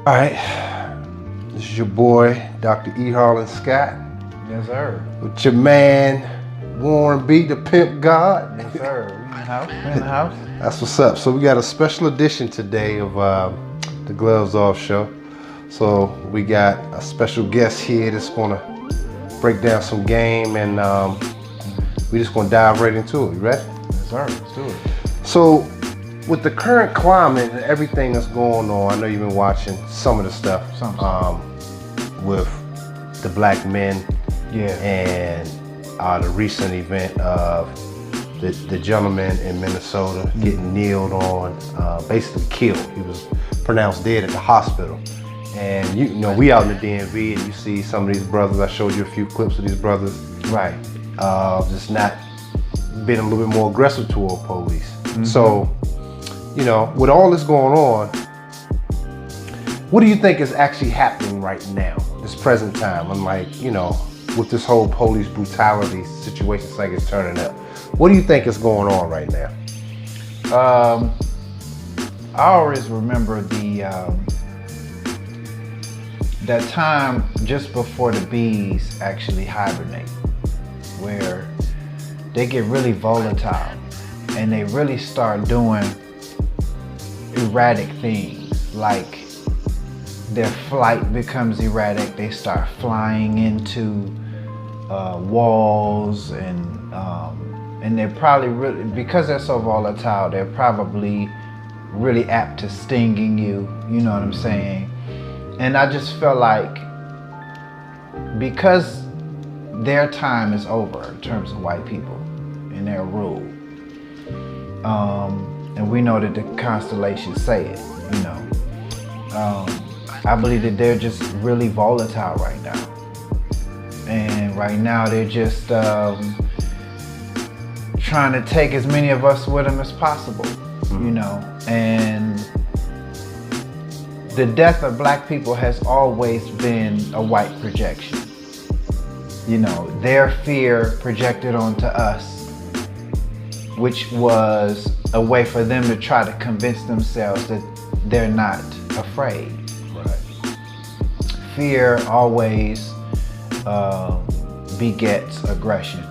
All right, this is your boy, Dr. E. Harlan Scott, Yes, sir. with your man, Warren B, the Pimp God. Yes, sir. We in the house. We in the house. That's what's up. So we got a special edition today of the Gloves Off Show. So we got a special guest here that's gonna break down some game, and we just gonna dive right into it. You ready? Yes, sir. Let's do it. So, with the current climate and everything that's going on, I know you've been watching some of the stuff with the black men, and the recent event of the gentleman in Minnesota getting kneeled on, basically killed. He was pronounced dead at the hospital. And you know, we out in the DMV, and you see some of these brothers. I showed you a few clips of these brothers, right? Just not being a little bit more aggressive toward police. So, you know, with all this going on, what do you think is actually happening right now, this present time? I'm like, you know, with this whole police brutality situation, it's like it's turning up. What do you think is going on right now? I always remember that time just before the bees actually hibernate, where they get really volatile and they really start doing erratic things, like their flight becomes erratic. They start flying into walls, and they're probably really, because they're so volatile, they're probably really apt to stinging you. You know what I'm saying? And I just felt like because their time is over in terms of white people and their rule, and we know that the constellations say it, you know. I believe that they're just really volatile right now. And right now they're just trying to take as many of us with them as possible, you know. And the death of black people has always been a white projection. You know, their fear projected onto us, which was a way for them to try to convince themselves that they're not afraid. Right. Fear always begets aggression.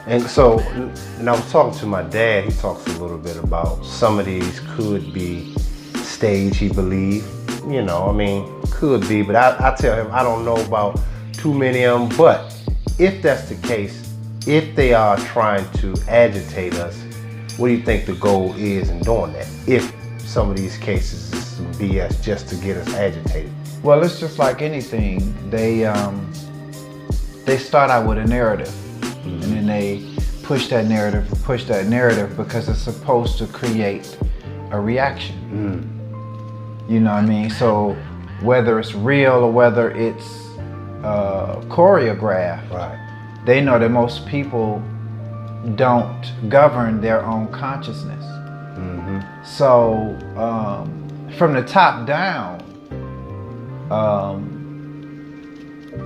And so, and I was talking to my dad, he talks a little bit about some of these could be staged, he believed. You know, I mean, could be, but I tell him I don't know about too many of them. But if that's the case, if they are trying to agitate us, what do you think the goal is in doing that? If some of these cases is some BS just to get us agitated. Well, it's just like anything. They start out with a narrative, and then they push that narrative because it's supposed to create a reaction. You know what I mean? So whether it's real or whether it's choreographed, right, they know that most people don't govern their own consciousness. So from the top down,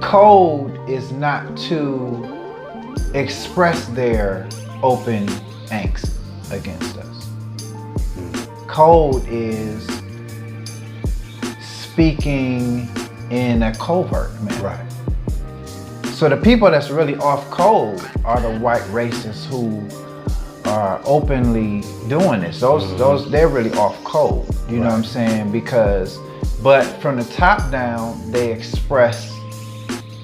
code is not to express their open angst against us. Code is speaking in a covert manner. right. So the people that's really off code are the white racists who are openly doing this. Those they're really off code. You know what I'm saying? But from the top down, they express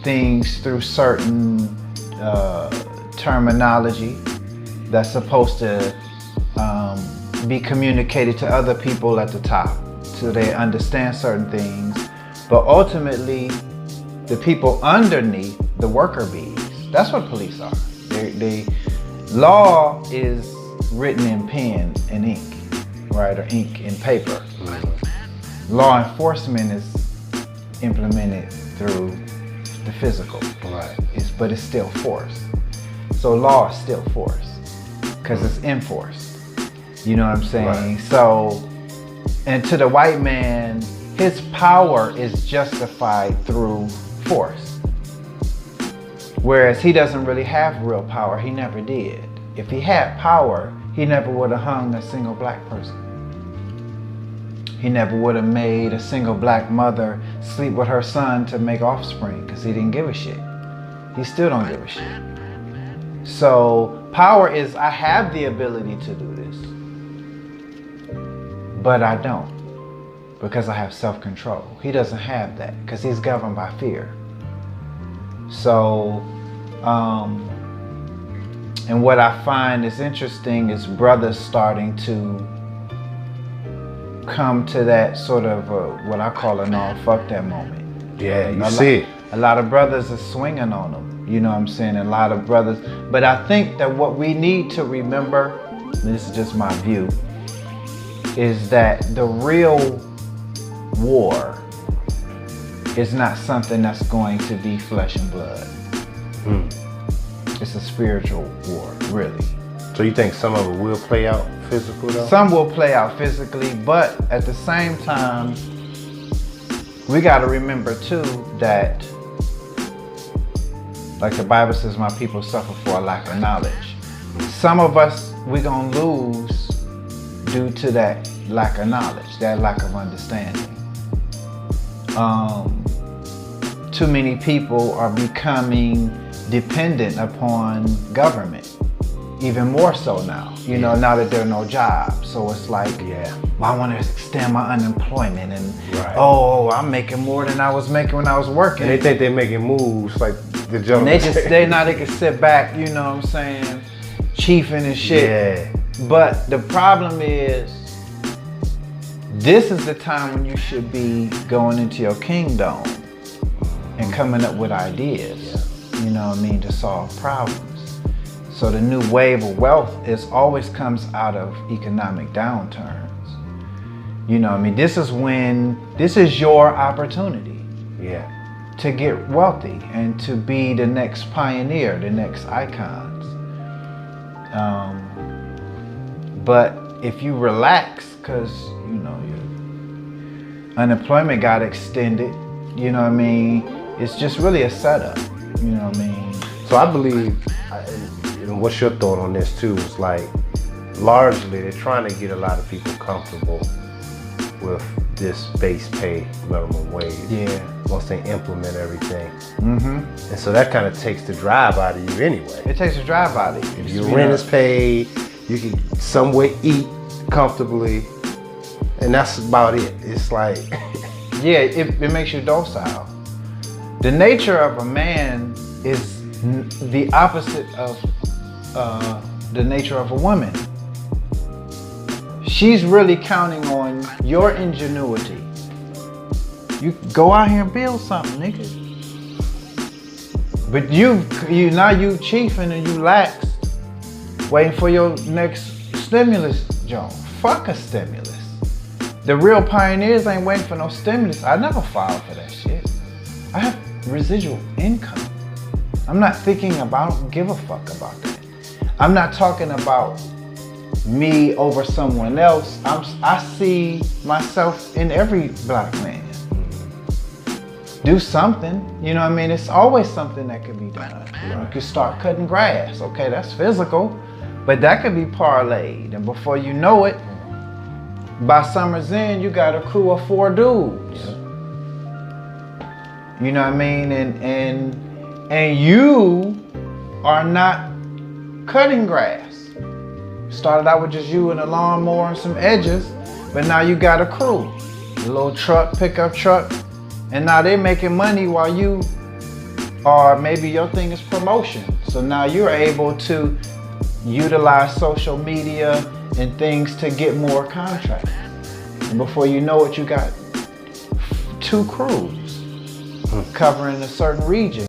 things through certain terminology that's supposed to be communicated to other people at the top, so they understand certain things. But ultimately, the people underneath, the worker bees, that's what police are. Law is written in pen and ink, right, or ink and paper. Law enforcement is implemented through the physical, Right. but it's still force. So law is still force because it's enforced. You know what I'm saying? Right. So, and to the white man, his power is justified through force. Whereas he doesn't really have real power. He never did. If he had power, he never would have hung a single black person. He never would have made a single black mother sleep with her son to make offspring because he didn't give a shit. He still don't give a shit. So power is, I have the ability to do this, but I don't, because I have self-control. He doesn't have that because he's governed by fear. So, and what I find is interesting is brothers starting to come to that sort of what I call a fuck that moment. Yeah, you see it. A lot of brothers are swinging on them. You know what I'm saying? A lot of brothers. But I think that what we need to remember, and this is just my view, is that the real war is not something that's going to be flesh and blood. It's a spiritual war, really. So you think some of it will play out physical though? Some will play out physically, but at the same time, we got to remember too that, like the Bible says, my people suffer for a lack of knowledge. Some of us, we're going to lose due to that lack of knowledge, that lack of understanding. Too many people are becoming dependent upon government, even more so now, you know, now that there are no jobs. So it's like, well, I want to extend my unemployment and, oh, I'm making more than I was making when I was working. And they think they're making moves like the gentleman. And they can sit back, you know what I'm saying, chiefing and shit. Yeah. But the problem is, this is the time when you should be going into your kingdom and coming up with ideas, you know what I mean, to solve problems. So the new wave of wealth always comes out of economic downturns. You know what I mean? This is your opportunity to get wealthy and to be the next pioneer, the next icons. But if you relax, because, you know, your unemployment got extended, you know what I mean? It's just really a setup, you know what I mean? So I believe, and what's your thought on this too, is like, largely they're trying to get a lot of people comfortable with this base pay minimum wage. Once they implement everything. And so that kind of takes the drive out of you anyway. It takes the drive out of you. If your rent is paid, you can somewhere eat comfortably, and that's about it. It's like, it makes you docile. The nature of a man is the opposite of the nature of a woman. She's really counting on your ingenuity. You go out here and build something, nigga. But you chiefing and you lax, waiting for your next stimulus, Joe. Fuck a stimulus. The real pioneers ain't waiting for no stimulus. I never filed for that shit. I have residual income. I'm not give a fuck about that. I'm not talking about me over someone else. I see myself in every black man. Do something, you know what I mean? It's always something that can be done. You can start cutting grass. Okay, that's physical, but that could be parlayed. And before you know it, by summer's end, you got a crew of 4 dudes. You know what I mean? And you are not cutting grass. Started out with just you and a lawnmower and some edges, but now you got a crew. A little truck, pickup truck, and now they're making money while you are, maybe your thing is promotion. So now you're able to utilize social media and things to get more contracts. And before you know it, you got 2 crews covering a certain region.